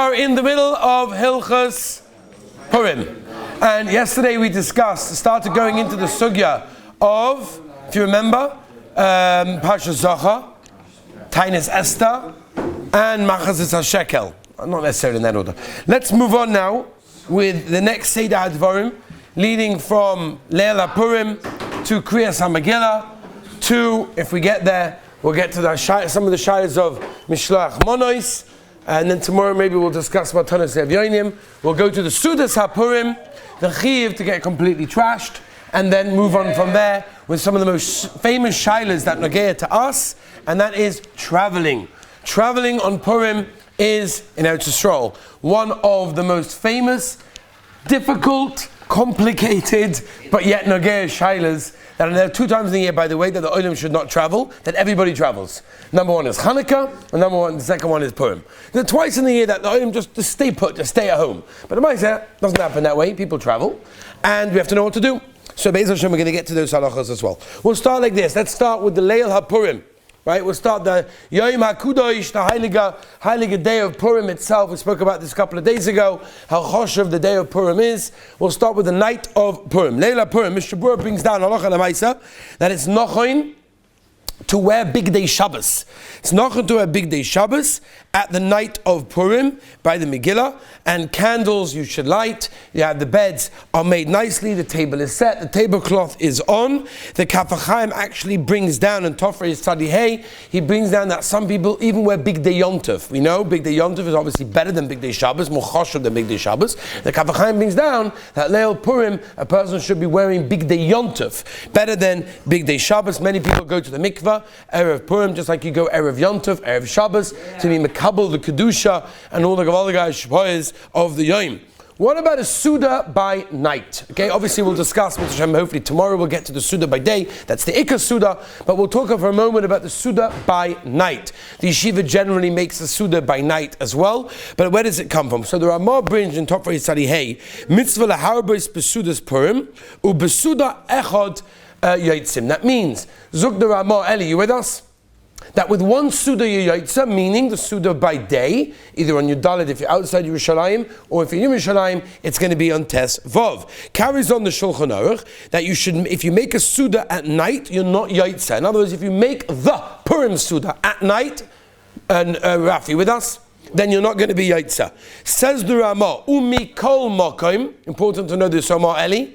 are in the middle of Hilchos Purim. And yesterday we started going into the sugya of, if you remember, Parsha Zocha, Tainis Esther, and Machazis HaShekel. Not necessarily in that order. Let's move on now with the next Seder HaDvarim, leading from Leil HaPurim to Kriyas HaMegillah, to, if we get there, we'll get to some of the shaylas of Mishloach Monos, and then tomorrow maybe we'll discuss Matanos Evyonim. We'll go to the Sudas HaPurim, the Chiv to get completely trashed, and then move on from there with some of the most famous shaylas that nagea to us, and that is traveling. Traveling on Purim is, in Eretz Yisrael, one of the most famous, difficult, complicated, but yet nagea shaylas that are there 2 times in the year, by the way, that the Olim should not travel, that everybody travels. Number 1 is Hanukkah, and the second one is Purim. There are twice in the year that the Olim just stay put, just stay at home. But the Maisa doesn't happen that way. People travel, and we have to know what to do. So Be'ez Hashem, we're going to get to those halachas as well. We'll start like this. Let's start with the Leil HaPurim. Right, we'll start the Yom HaKudosh, the heilige day of Purim itself. We spoke about this a couple of days ago, how choshev the day of Purim is. We'll start with the night of Purim. Leil HaPurim, Mr. Bura brings down halacha l'maisa that it's nochoin to wear big day Shabbos. It's nochoin to wear big day Shabbos at the night of Purim by the Megillah, and candles you should light. Yeah, the beds are made nicely, the table is set, the tablecloth is on. The Kaf HaChaim actually brings down, and Tofrei Tzadihei, he brings down that some people even wear big day Yom Tov. We know big day Yom Tov is obviously better than big day Shabbos, more choshev than big day Shabbos. The Kaf HaChaim brings down that Leil Purim, a person should be wearing big day Yom Tov, better than big day Shabbos. Many people go to the mikvah, Erev Purim, just like you go Erev Yom Tov, Erev Shabbos, to be Mekabel, the Kedusha, and all the Gavalga Shpoyes of the Yom. What about a Suda by night? Okay, obviously we'll discuss, hopefully tomorrow we'll get to the Suda by day. That's the Ikka Suda, but we'll talk for a moment about the Suda by night. The Yeshiva generally makes the Suda by night as well, but where does it come from? So there are more bringe in Tofrei Tzadihei, Mitzvah Laharbos Besudas Purim, U Besuda Echad Yotzim. That means, Zug the Ramah, Eli, you with us? That with one Suda Yoytza, meaning the Suda by day, either on your Dalit if you're outside Yerushalayim, or if you're in Yerushalayim, it's going to be on Tes Vov. Carries on the Shulchan Aruch that you should, if you make a Suda at night, you're not Yoytza. In other words, if you make the Purim Suda at night, and Rafi with us, then you're not going to be Yoytza. Says the Ramah, Umi Kol Mokim, important to know this, Omar Eli,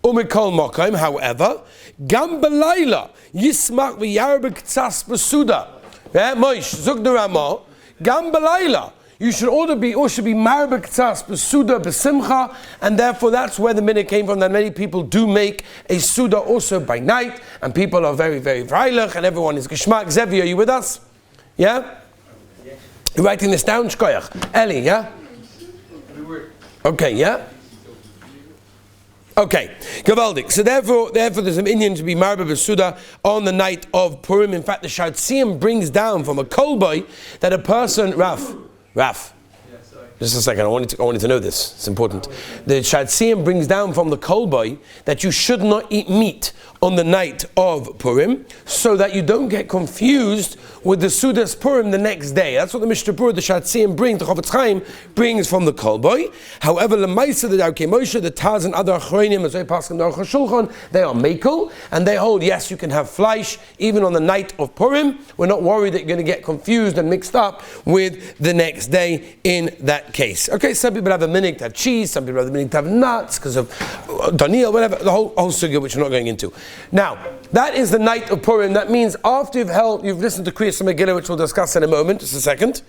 Umikol Mokim, however, Gam Belayla, Yismach v'yarbek tzas b'suda. Moish, Zug the Ramah, Gam Belayla. You should also be marbek tzas b'suda b'simcha, and therefore that's where the minute came from, that many people do make a suda also by night, and people are very, very vreilich, and everyone is geschmack. Zevi, are you with us? Yeah? You're writing this down, Shkoyach? Eli, yeah? Okay, yeah? Okay, Gavaldik. So therefore there's an Indian to be Marba B'Suda on the night of Purim. In fact, the Shatziyim brings down from a kolboy that a person, Raf. Just a second, I wanted to know this. It's important. The Shatziyim brings down from the kolboy that you should not eat meat on the night of Purim, so that you don't get confused with the Sudas Purim the next day. That's what the Mishnah Berurah, the Shatziyim brings, the Chofetz Chaim brings from the kolboy. However, the Maisa, the Darkei Moshe, the Taz, and other Achronim, as they pass in the Aruch HaShulchan, they are mekel, and they hold, yes, you can have flesh even on the night of Purim. We're not worried that you're going to get confused and mixed up with the next day in that case. Okay, some people have a minhag to have cheese, some people have a minhag to have nuts because of Daniel, whatever, the whole sugya which we're not going into. Now, that is the night of Purim. That means after you've listened to Kriyas Megillah, which we'll discuss in a moment, just a second,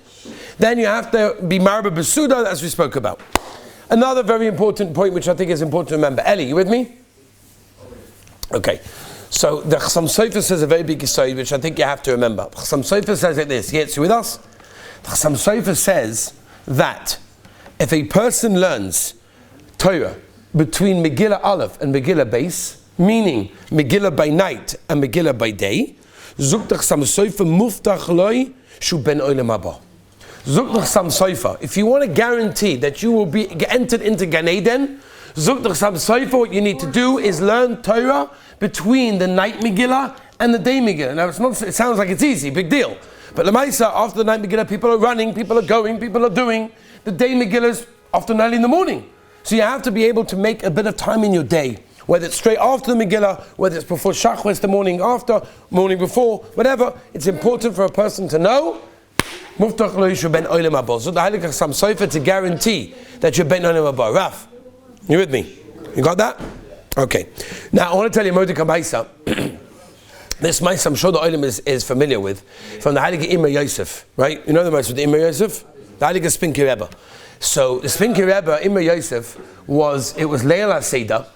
then you have to be Marba B'Suda, as we spoke about. Another very important point, which I think is important to remember. Eli, you with me? Okay. So the Chassam Sofer says a very big aside, which I think you have to remember. Chassam Sofer says like this. Yes, you with us? The Chassam Sofer says that if a person learns Torah between Megillah Aleph and Megillah Beis, meaning Megillah by night and Megillah by day, Zuk the Chassam Sofer muftach loy shu ben olam haba. Zuk the Chassam Sofer, if you want to guarantee that you will be entered into Gan Eden, Zuk the Chassam Sofer, what you need to do is learn Torah between the night Megillah and the day Megillah. Now it sounds like it's easy, big deal. But Lamaisa, after the night Megillah, people are running, people are going, people are doing. the day Megillah often early in the morning. So you have to be able to make a bit of time in your day, whether it's straight after the Megillah, whether it's before Shachris, the morning after, morning before, whatever. It's important for a person to know Muftach lo yishu ben olam haba. So the Heilige Chassam Sofer to guarantee that you're ben olam haba. Raf, you with me? You got that? Okay. Now I want to tell you Mordechai Maisa. This Maisa I'm sure the Olam is familiar with from the Heilige Imre Yosef, right? You know the Maisa with the Imre Yosef? The Heilige Spinki Rebbe. So the Spinki Rebbe, Imre Yosef, was Leila Seder.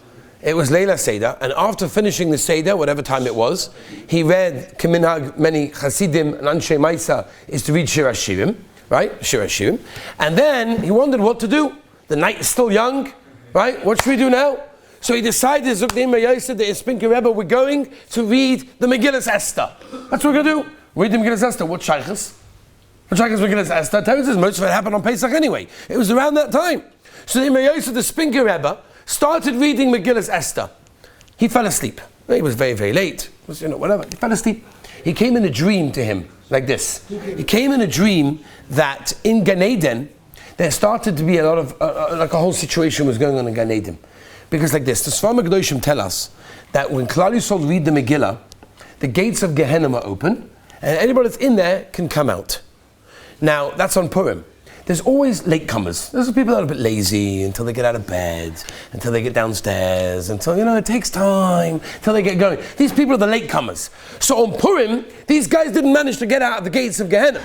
It was Leila Seder, and after finishing the Seder, whatever time it was, he read Keminhag, many Chasidim and Anshe Maisa is to read Shir HaShirim, right? Shir HaShirim. And then he wondered what to do. The night is still young, right? What should we do now? So he decided, Zuk the Imre Yosef, the Spinki Rebbe, we're going to read the Megillas Esther. That's what we're going to do. Read the Megillas Esther. What shaykhs? What shaykhs Megillas Esther? Tells us most of it happened on Pesach anyway. It was around that time. So the Imre Yosef, the Spinki Rebbe, started reading Megillas Esther. He fell asleep. It was very, very late. It was, whatever. He fell asleep. He came in a dream to him, like this. He came in a dream that in Gan Eden, there started to be a lot of, like a whole situation was going on in Gan Eden. Because like this, the Sfar Megdoshim tell us that when Klal Yisrael read the Megillah, the gates of Gehenna are open, and anybody that's in there can come out. Now, that's on Purim. There's always latecomers. There's people that are a bit lazy until they get out of bed, until they get downstairs, until, it takes time, until they get going. These people are the latecomers. So on Purim, these guys didn't manage to get out of the gates of Gehenna.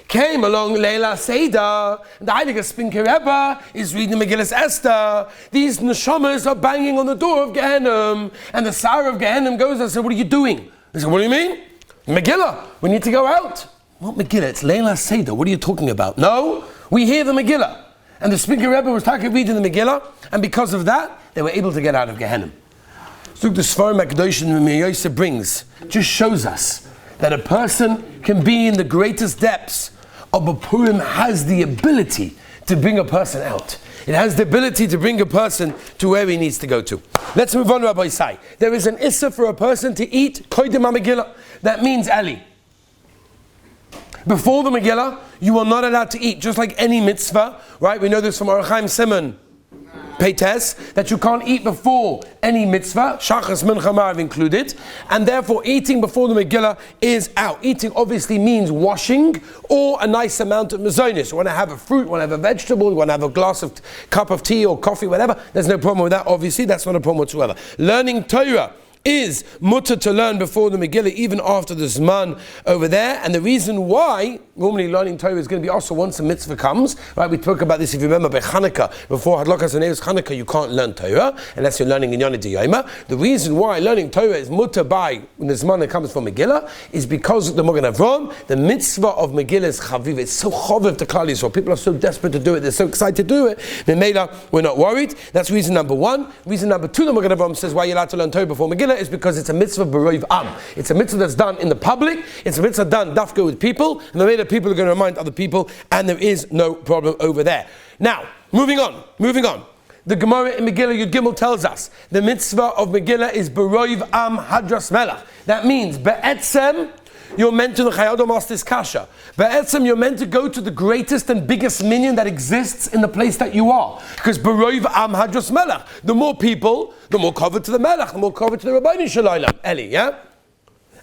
Came along Leila Seder, the Heilige Spinki Rebbe is reading Megillas Esther. These neshamas are banging on the door of Gehenna, and the Sarah of Gehenna goes and says, what are you doing? They said, what do you mean? Megillah, we need to go out. What Megillah? It's Leila Seder. What are you talking about? No, we hear the Megillah. And the Spinki Rebbe was reading the Megillah, and because of that, they were able to get out of Gehenna. So the Sfar Megdoshim Imre Yosef brings just shows us that a person can be in the greatest depths of a Purim has the ability to bring a person out. It has the ability to bring a person to where he needs to go to. Let's move on, Rabbi Isai. There is an issa for a person to eat koydem ha-Megillah. That means Ali. Before the Megillah, you are not allowed to eat, just like any mitzvah, right? We know this from Orach Chaim Simon Peites, that you can't eat before any mitzvah, Shachas Mincha Marav included, and therefore eating before the Megillah is out. Eating obviously means washing or a nice amount of mazonis. You want to have a fruit, you want to have a vegetable, you want to have a cup of tea or coffee, whatever. There's no problem with that, obviously. That's not a problem whatsoever. Learning Torah is mutter to learn before the Megillah, even after the Zman over there. And the reason why, normally learning Torah is going to be also once a mitzvah comes, right? We talk about this, if you remember, by Chanukah, before Hadlakas and Neves Chanukah, you can't learn Torah, unless you're learning in Yonah D'Yoma. The reason why learning Torah is mutter by, when the Zman that comes from Megillah, is because the Magen Avraham, the mitzvah of Megillah is chaviv. It's so chaviv to Klal Yisrael. People are so desperate to do it, they're so excited to do it. Memela, we're not worried. That's reason number one. Reason number two, the Magen Avraham says why you're allowed to learn Torah before Megillah is because it's a mitzvah b'roiv am. It's a mitzvah that's done in the public. It's a mitzvah done dafka with people, and the way that people are going to remind other people, and there is no problem over there. Now, moving on. The Gemara in Megillah Yud Gimel tells us the mitzvah of Megillah is b'roiv am hadras melach. That means be'etzem you're meant to the Chayado Master's Kasha. Be'etzem, you're meant to go to the greatest and biggest minyan that exists in the place that you are. Because B'roiv Am Hadras Melech. The more people, the more covered to the Melech, the more covered to the Rabbeinu Shalaylam. Eli, yeah?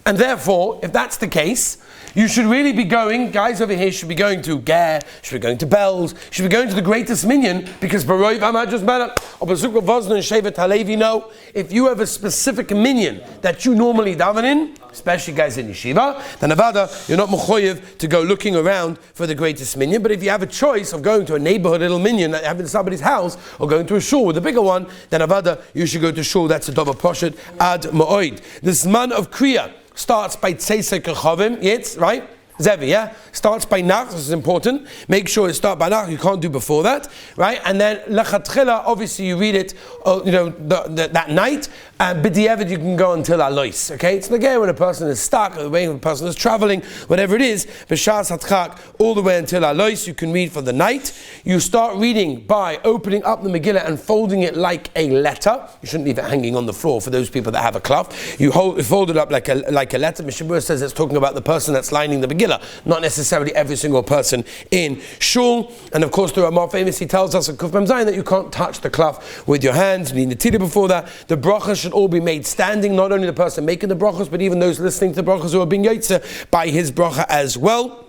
And therefore, if that's the case, you should really be going, guys over here should be going to Ger, should be going to Bells, should be going to the greatest minyan, because B'roiv Am Hadras Melech, or B'zukva Vazna and Shevet Halevi know, if you have a specific minyan that you normally daven in, especially guys in yeshiva, then avada, you're not mechoyev to go looking around for the greatest minyan. But if you have a choice of going to a neighborhood little minyan that you have in somebody's house, or going to a shul with a bigger one, then avada, you should go to shul. That's a dober poshet ad ma'oid. The zman of kriya starts by tzeisei kechavim, yes, right? Zevi, yeah? Starts by Nach, this is important. Make sure it starts by Nach, you can't do before that, right? And then Lechatchila, obviously you read it, that night. B'di'evet, you can go until Alois, okay? It's again when a person is stuck, or when a person is traveling, whatever it is, B'shas Hatchak, all the way until Alois, you can read for the night. You start reading by opening up the Megillah and folding it like a letter. You shouldn't leave it hanging on the floor for those people that have a cloth. You fold it up like a letter. Mishabur says it's talking about the person that's lining the Megillah. Megillah, not necessarily every single person in shul. And of course, the Ramah famously tells us in Kuf Mem Zayin that you can't touch the cloth with your hands. You need Netilah before that. The brachas should all be made standing, not only the person making the brachas, but even those listening to the brachas who are being yotze by his bracha as well.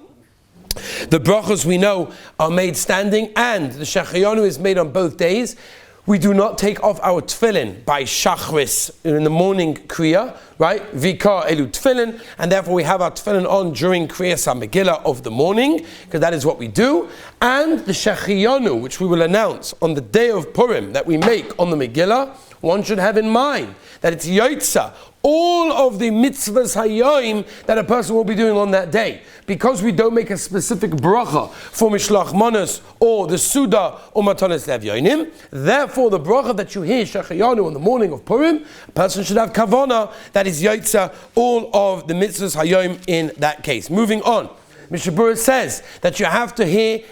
The brachas we know are made standing, and the shechayonu is made on both days. We do not take off our tefillin by shachris in the morning kriya, right? Vikar elu tefillin, and therefore we have our tefillin on during kriyas HaMegillah of the morning, because that is what we do. And the shechayonu, which we will announce on the day of Purim that we make on the Megillah, one should have in mind that it's yotza, all of the mitzvahs hayoim that a person will be doing on that day. Because we don't make a specific bracha for Mishlach Manos or the Suda or Matanes Levyonim, therefore the bracha that you hear Shechayanu on the morning of Purim, a person should have kavana that is yotza all of the mitzvahs hayoim in that case. Moving on. Mishabura says that you have to hear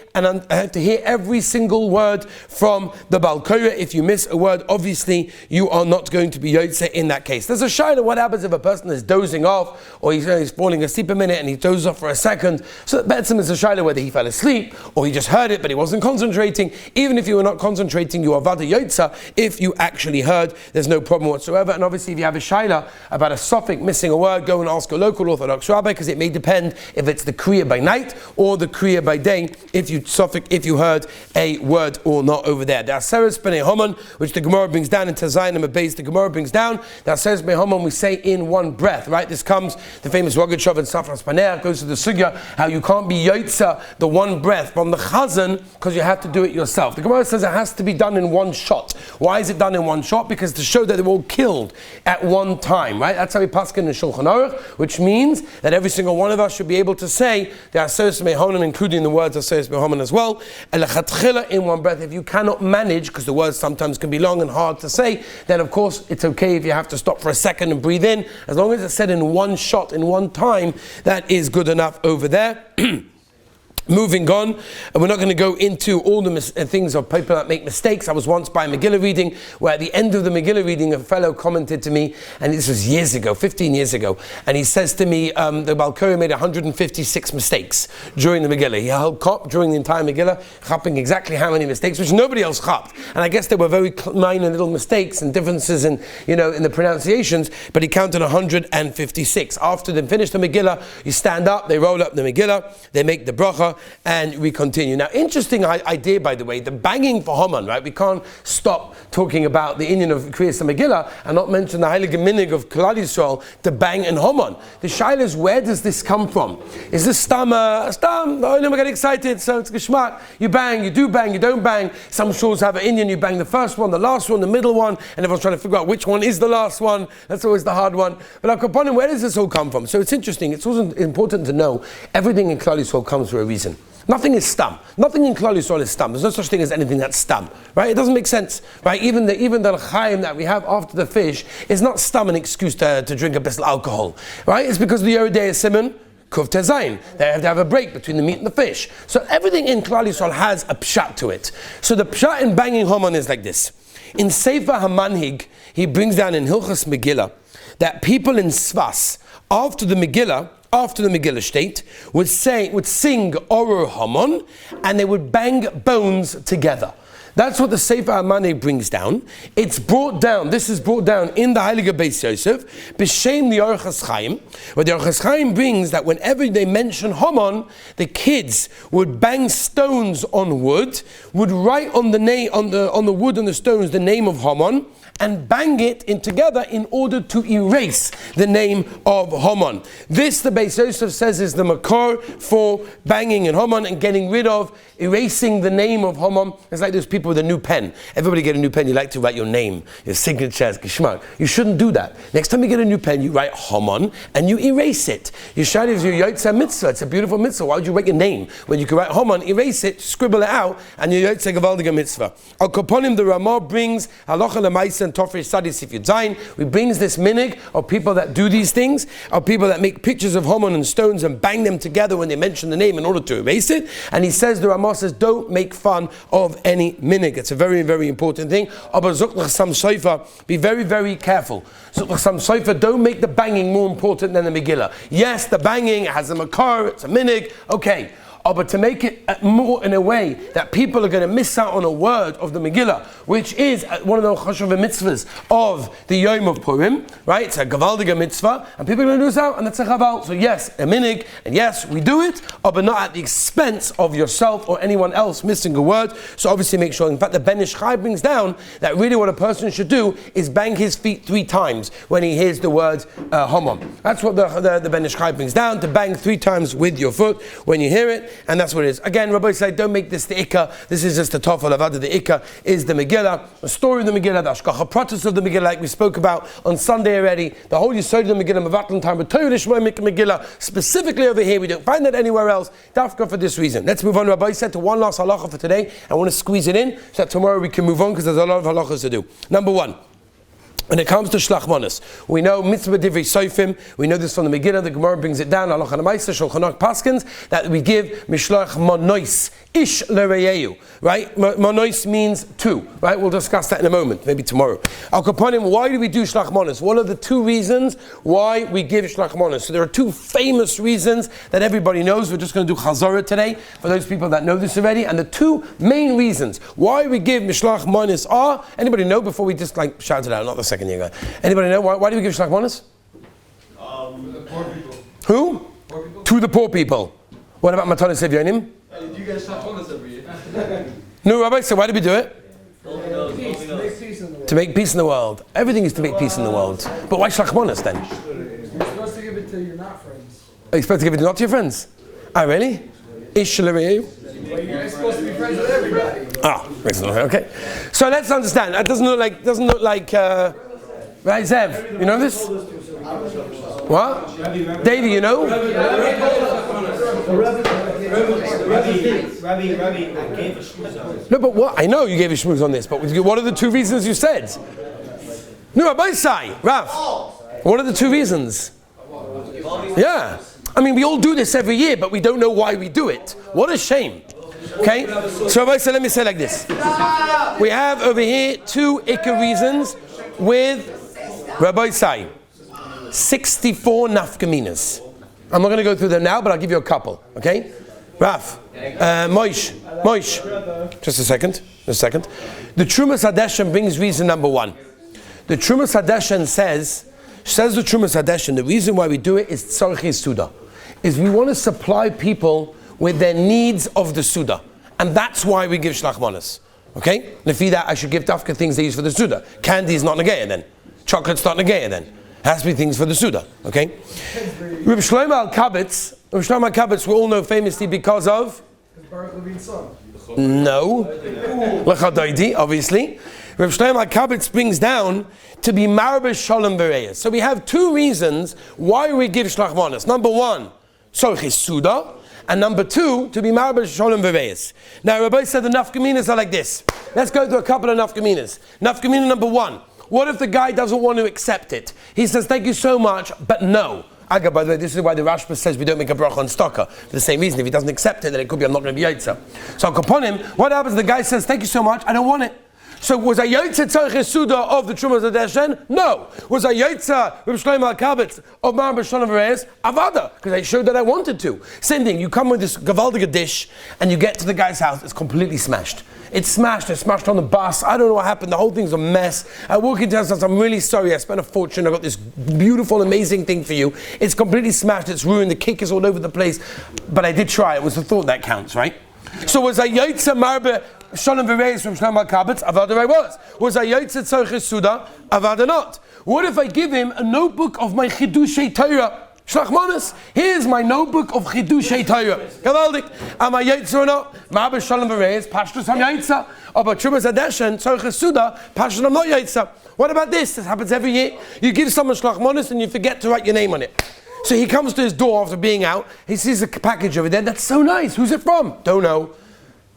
every single word from the Baal Korah. If you miss a word, obviously you are not going to be yotze in that case. There's a shayla, what happens if a person is dozing off, or he's falling asleep a minute and he dozes off for a second. So Betzim is a shayla whether he fell asleep or he just heard it but he wasn't concentrating. Even if you were not concentrating, you are vada yotza. If you actually heard, there's no problem whatsoever. And obviously if you have a shayla about a suffix missing a word, go and ask a local Orthodox rabbi, because it may depend if it's the kriya by night or the kriya by day, if you heard a word or not over there. The Aseres B'nei Haman, which the Gemara brings down in Tazayim and Beis, the Gemara brings down the Aseres B'nei Haman we say in one breath, right? This comes, the famous Rogatshov and Safras Paner goes to the sugya, how you can't be yotza the one breath from the chazan because you have to do it yourself. The Gemara says it has to be done in one shot. Why is it done in one shot? Because to show that they were all killed at one time, right? That's how we paskin in Shulchan Aruch, which means that every single one of us should be able to say the Aseres B'nei Haman, including the words Aseres B'nei Haman as well, in one breath. If you cannot manage, because the words sometimes can be long and hard to say, then of course it's okay if you have to stop for a second and breathe in. As long as it's said in one shot, in one time, that is good enough over there. Moving on, and we're not going to go into all the things of people that make mistakes. I was once by a Megillah reading, where at the end of the Megillah reading, a fellow commented to me, and this was years ago, 15 years ago, and he says to me, the Baal Korah made 156 mistakes during the Megillah. He held kop during the entire Megillah, chapping exactly how many mistakes, which nobody else chapped. And I guess there were very minor little mistakes and differences in the pronunciations, but he counted 156. After they finish the Megillah, you stand up, they roll up the Megillah, they make the bracha, and we continue. Now, interesting idea, by the way, the banging for Haman, right? We can't stop talking about the Indian of Kriyas Megillah and not mention the Heilige Minig of Klal Yisrael to bang and Haman. The shaila is, where does this come from? Is this stam? Oh, no, I get excited, so it's geschmack. You bang, you do bang, you don't bang. Some shuls have an Indian, you bang the first one, the last one, the middle one, and everyone's trying to figure out which one is the last one. That's always the hard one. But Akaponim, where does this all come from? So it's interesting. It's also important to know everything in Klal Yisrael comes for a reason. Nothing is stam. Nothing in Klal Yisrael is stam. There's no such thing as anything that's stam, right? It doesn't make sense, right? Even the l'chaim that we have after the fish is not stam an excuse to drink a bit of alcohol, right? It's because the Yeridei Simon, Kuf Tezayin. They have to have a break between the meat and the fish. So everything in Klal Yisrael has a pshat to it. So the pshat in banging Haman is like this. In Sefer HaManhig, he brings down in Hilchos Megillah that people in Svas, after the Megillah state, would sing Oror Haman, and they would bang bones together. That's what the Sefer HaManhig brings down. This is brought down in the Heilige Beis Yosef, B'Shem the Orchos Chaim, where the Orchos Chaim brings that whenever they mention Haman, the kids would bang stones on wood, would write on the wood and the stones the name of Haman, and bang it in together in order to erase the name of Haman. This, the Beis Yosef says, is the makor for banging in Haman and getting rid of, erasing the name of Haman. It's like those people with a new pen. Everybody get a new pen, you like to write your name, your signature as Gishmak. You shouldn't do that. Next time you get a new pen, you write Haman and you erase it. You shout it as your Yotze mitzvah. It's a beautiful mitzvah. Why would you write your name when you can write Haman, erase it, scribble it out, and your Yotze Gavaldiga mitzvah? Al Kaponim, the Ramah brings Halacha Lemaisa and Tofrei Sadis if you zayin. We brings this minig of people that do these things, of people that make pictures of Haman and stones and bang them together when they mention the name in order to erase it. And he says, the Ramah says, don't make fun of any minig. It's a very, very important thing. Be very, very careful. Don't make the banging more important than the Megillah. Yes, the banging has a makar, it's a minig, okay. But to make it more in a way that people are going to miss out on a word of the Megillah, which is one of the chashuv mitzvahs of the Yom of Purim, right? It's a gavaldiga mitzvah, and people are going to lose out, and that's a chaval. So yes, a minig, and yes, we do it, but not at the expense of yourself or anyone else missing a word. So obviously make sure. In fact, the Ben Ish Chai brings down that really what a person should do is bang his feet 3 times when he hears the word Haman. That's what the Ben Ish Chai brings down, to bang 3 times with your foot when you hear it. And that's what it is. Again, Rabbi said, don't make this the Ikka. This is just the Tofel Avada. The Ikka is the Megillah, the story of the Megillah, the Ashkacha Pratis of the Megillah, like we spoke about on Sunday already. The whole Yisod of the Megillah, Mavatlan time, but Torah Lishma Megillah, specifically over here. We don't find that anywhere else. Dafka for this reason. Let's move on. Rabbi said to one last halacha for today. I want to squeeze it in so that tomorrow we can move on because there's a lot of halachas to do. Number 1. When it comes to shlach manos, we know mitzvah divrei soifim. We know this from the Megillah. The Gemara brings it down. Halacha l'maisa Shulchan Aruch paskins that we give mishlach manos ish l'reyeyu. Right? Manos means 2. Right? We'll discuss that in a moment, maybe tomorrow. Al kaponim. Why do we do shlach manos? What are the 2 reasons why we give shlach manos? So there are 2 famous reasons that everybody knows. We're just going to do chazorah today for those people that know this already. And the 2 main reasons why we give mishlach manos are. Anybody know before we just shout it out? Not the second. Anybody know why do we give shlach manos? The poor people. Who? Poor people. To the poor people. What about matanos evyonim? You guys shlach manos every year. No, Rabbi, so why do we do it? To make peace in the world. Everything is to make peace in the world. But why shlach manos then? You're supposed to give it to your not friends. Are you supposed to give it not to your friends? Ah, really? Ish l'reyeyu? You're supposed to be friends with everybody. Okay. So let's understand. That doesn't look like. Right, Zev, you know this? What? Davey, you know? Rabbi, I gave a shmuz on this. No, but what? I know you gave a shmuz on this, but what are the 2 reasons you said? No, Rabbi Sai, Rav. What are the 2 reasons? Yeah. I mean, we all do this every year, but we don't know why we do it. What a shame. Okay? So Rabbi Sai, let me say like this. We have over here 2 ikka reasons with Rabbi Sai, 64 nafkaminas. I'm not going to go through them now, but I'll give you a couple. Okay? Raf, Moish, just a second. The Trumas Hadeshen brings reason number 1. The Trumas Hadeshen says the Trumas Hadeshen, the reason why we do it is tzorchei suda, is we want to supply people with their needs of the suda, and that's why we give shlach manos. Okay? Lefi that I should give dafka things they use for the suda. Candy is not negaya then. Chocolate's not negaya then. Has to be things for the suda. Okay? Reb Shlomo Alkabetz, we all know famously because of? Baruch Levine's son. No. L'chadaidi, obviously. Reb Shlomo Alkabetz brings down to be marbe shalom bereyas. So we have 2 reasons why we give shlach manos. Number 1, tzorchei suda. And number 2, to be marbe shalom bereyas. Now Rabbi said the nafkaminas are like this. Let's go through a couple of nafkaminas. Nafkamina number 1. What if the guy doesn't want to accept it? He says, thank you so much, but no. Aga, by the way, this is why the Rashba says we don't make a bracha on stocker. For the same reason, if he doesn't accept it, then it could be I'm not going to be yotza. So upon him, what happens? The guy says, thank you so much, I don't want it. So was I yotza tzorchei suda of the Trumas Hadeshen? No. Was I yotza Reb Shlomo Alkabetz of Marbe Shalom Bereyas? Avada, because I showed that I wanted to. Same thing, you come with this gavaldiga dish, and you get to the guy's house, it's completely smashed. It's smashed on the bus. I don't know what happened. The whole thing's a mess. I walk into the house, I'm really sorry. I spent a fortune. I got this beautiful, amazing thing for you. It's completely smashed. It's ruined. The cake is all over the place. But I did try. It was the thought that counts, right? So was I yotza marbe shalom bereyas from Shlomo Alkabetz? Avada I was. Was I yotza tzorchei suda? Avada not. What if I give him a notebook of my chidushei Torah? Shlach manos. Here's my notebook of chidushei Torah. Gavaldik. Am I yotza or not? Marbe shalom bereyas, pashtus ham yotza. But Trumas Hadeshen, tzorchei suda, pashtus ham not yotza. What about this? This happens every year. You give someone shlach manos and you forget to write your name on it. So he comes to his door after being out. He sees a package over there. That's so nice. Who's it from? Don't know.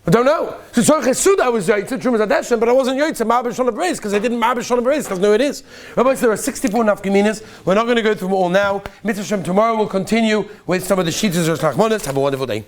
I don't know. So Tzorech Suda I was Yoitza, Trumas Adeshem, but I wasn't Yoitza, Ma'aber Shalom Bereis, because I didn't Ma'aber Shalom Bereis, doesn't know who it is. Rabbi, there are 64 nafkaminas. We're not going to go through them all now. Mitzvah Shem, tomorrow we'll continue with some of the Shitas or Tachmonis. Have a wonderful day.